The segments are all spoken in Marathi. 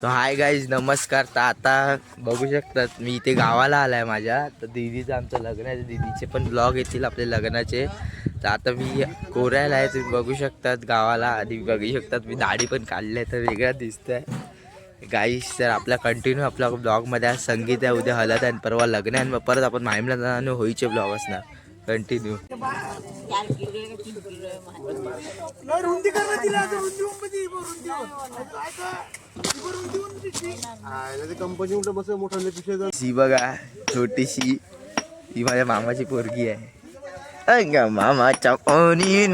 तो हाय गाईज नमस्कार. तर आता बघू शकतात मी इथे गावाला आलाय माझ्या. तर दीदीचं आमचं लग्न आहे. दीदीचे पण ब्लॉग येतील आपले लग्नाचे. तर आता मी कोऱ्याला आहे, तुम्ही बघू शकतात गावाला. आणि बघू शकतात मी दाढी पण काढली आहे, तर वेगळा दिसतंय गाईज. तर आपल्या कंटिन्यू आपल्या ब्लॉगमध्ये आज संगीत आहे, उद्या हळद आहे, परवा लग्न आहे. आणि मग परत आपण माहीमला जाणार होईचे ब्लॉग असणार कंटिन्यू. ही बघा छोटीशी, ही माझ्या मामाची पोरगी आहे. मामाच्या ओनी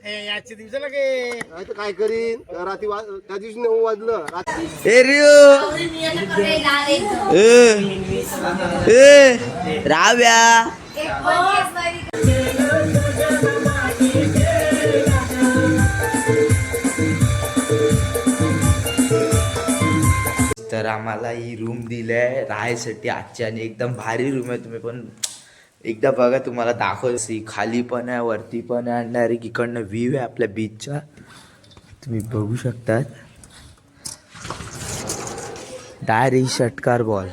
याच्या दिवसाला काय करीन रात्री त्या दिवशी 9 वाजलं राव्या. तर आम्हाला ही रूम दिली आहे राहायसाठी आजची, आणि एकदम भारी रूम आहे. तुम्ही पण एकदा बघा, तुम्हाला दाखवसी. खाली पण आहे, वरती पण आहे, आणि डायरेक्ट इकडनं व्ह्यू आहे आपल्या बीचचा, तुम्ही बघू शकतात. डायरेक्ट षटकार बॉल.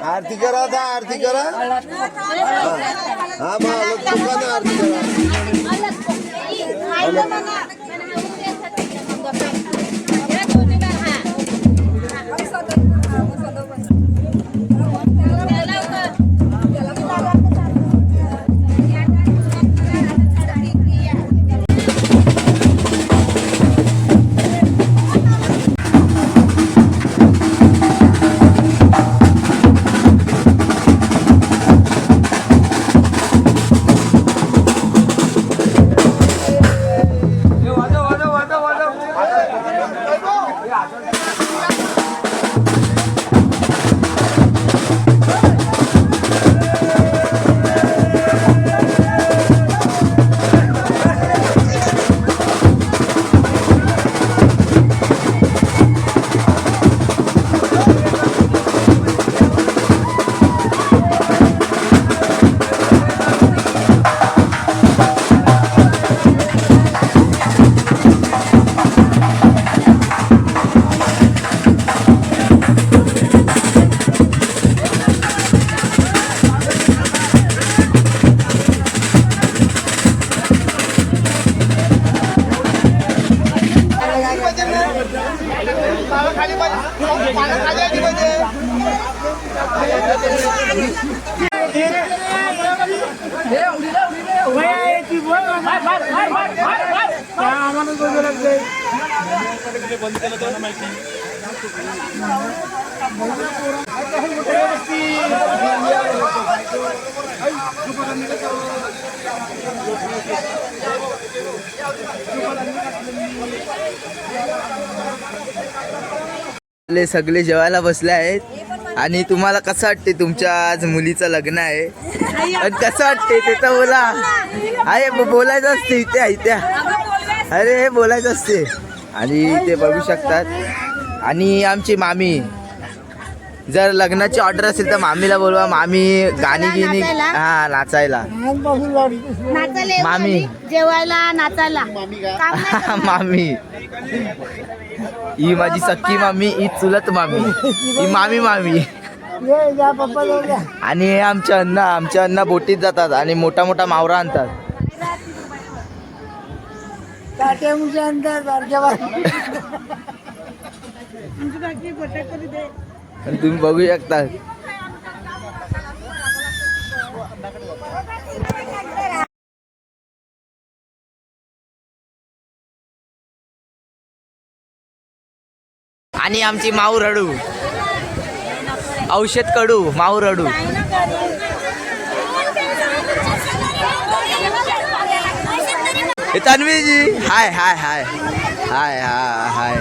आरती करा आता, आरती करा. हा बा आरती करा. सगळे जेवायला बसले आहेत आणि तुम्हाला कसं वाटते तुमच्या आज मुलीचं लग्न आहे आणि कसं वाटते ते तर बोला. अरे बोलायचं असते इथे अरे हे बोलायचं असते. आणि ते बघू शकतात आणि आमची मामी, जर लग्नाची ऑर्डर असेल तर मामीला बोलवा. मामी गाणी गिनी हा नाचायला मामी जेवायला नाचायला मामी ही माझी सख्खी मामी, ही चुलत मामी, ही मामी मामी. आणि हे आमच्या अण्णा बोटीत जातात आणि मोठा मोठा मावरा आणतात. आणि तुम्ही बघू शकता आणि आमची माऊ रडू, औषध कडू माऊ रडू. तन्वीजी हाय हाय हाय हाय हाय हाय.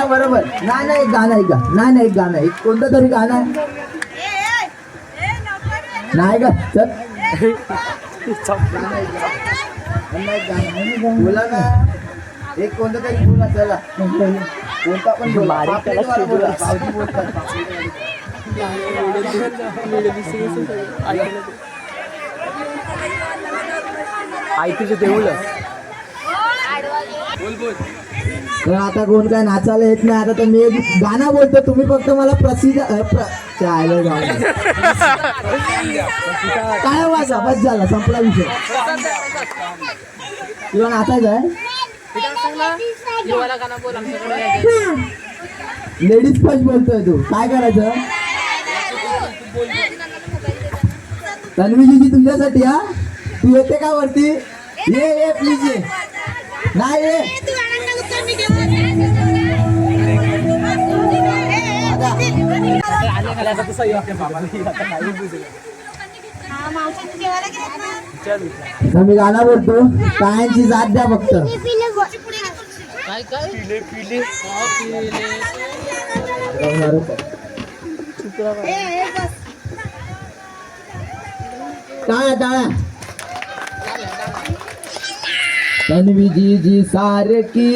बरोबर नाही एक गाणं ऐका, नाही एक गाणं, एक कोणतं तरी गाणं नाही का. बोला ना एक कोणतं तरी बोला. चला कोणता पण बोला. ऐकूच देऊळ. तर आता कोण काय नाचायला येत नाही. आता तर मी गाणं बोलतो, तुम्ही फक्त मला प्रसिद्ध काय वाजा बस झाला, संपला विषय. तुला नाचायचं आहे. लेडीज फर्स्ट बोलतोय तू, काय करायचं. तन्वीजी तुमच्यासाठी हा, तू येते का वरती. ये प्लीज ये. नाही ये. मी गाणं बोलतो, कायांची जात द्या फक्त. टाळ्या तन्वीजी सारखी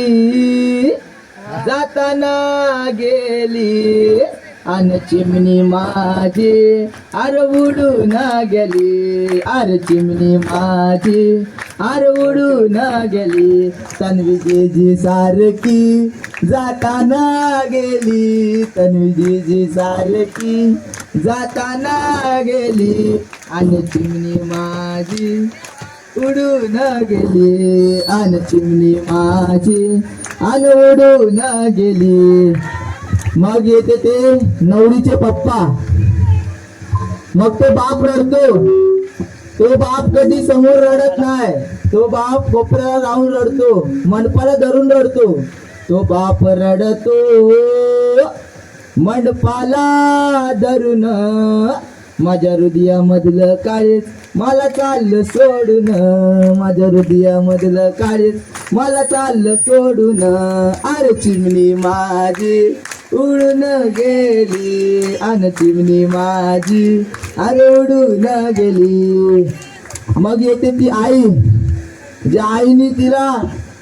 जाताना गेली अन चिमणी माझी आर उडून गेली. आर चिमणी माझी आर उडून गेली. तन्वीजी सारखी जाताना गेली. तन्वीजी सारखी जाताना गेली अन चिमणी माझी उडून गेली. अन चिमणी माझी अन उडून गेली. मग येते ते नवरीचे पप्पा, मग तो बाप रडतो. तो बाप कधी समोर रडत नाही, तो बाप कोपऱ्याला राहून रडतो, मंडपाला धरून रडतो. तो बाप रडतो मंडपाला धरून, माझ्या हृदयामधलं काळीज मला चाललं सोडून, माझ्या हृदयामधलं काळीज मला चाललं सोडून. अरे चिमणी माझी उडून गेली, अन चिमणी माझी अरे उडून गेली. मग येते ती आई, ज्या आईने तिला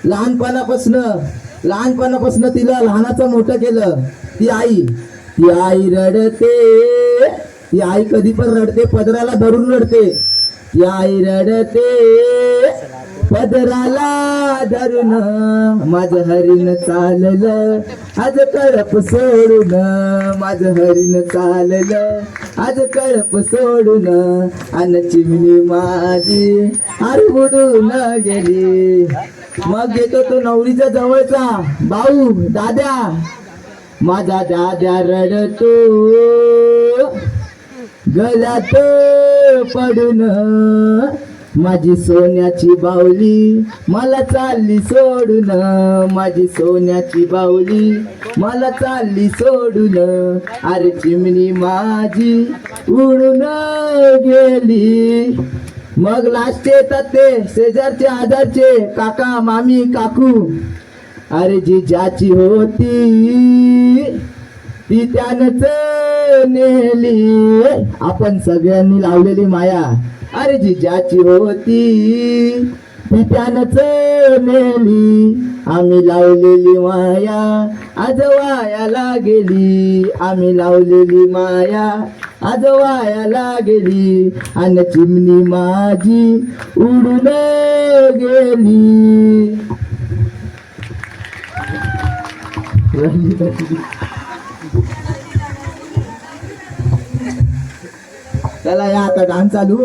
लहानपणापासून तिला लहानाचं मोठं केलं. ती आई रडते, ती आई कधी पण रडते, पदराला धरून रडते. ती आई रडते पदराला धरून, माझं हरीण चाललं आज कळप सोडून, माझं हरीण चाललं आज कळप सोडून, अन चिमणी माझी अरे उडून गेली. मग येतो तो नवरीच्या जवळचा भाऊ दाद्या. माझा दाद्या रडतो गळ्यात पडून, माझी सोन्याची बाहुली मला चालली सोडून, माझी सोन्याची बाहुली मला चालली सोडून. अरे चिमणी माझी उडून गेली. मग लास्ट येतात ते शेजारचे आजारचे काका मामी काकू. अरे जी ज्याची होती ती त्यानंच नेली, आपण सगळ्यांनी लावलेली माया. अरे जी ज्याची होती ती त्यानंच नेली, आम्ही लावलेली माया आज वायाला गेली, आम्ही लावलेली माया आज वायाला गेली, अन चिमणी माझी उडून गेली. चला या आता डान्स चालू.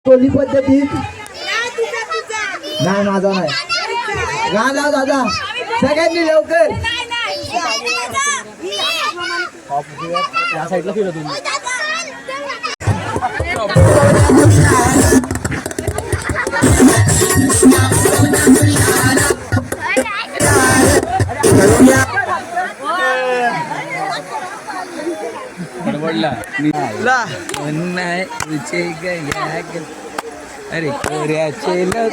टोली पद्धतीत नाही माझा नाही गाणं लाव दादा सगळ्यांनी लवकर या साईडला फिरत तुम्ही अरे कोऱ्याचे लोक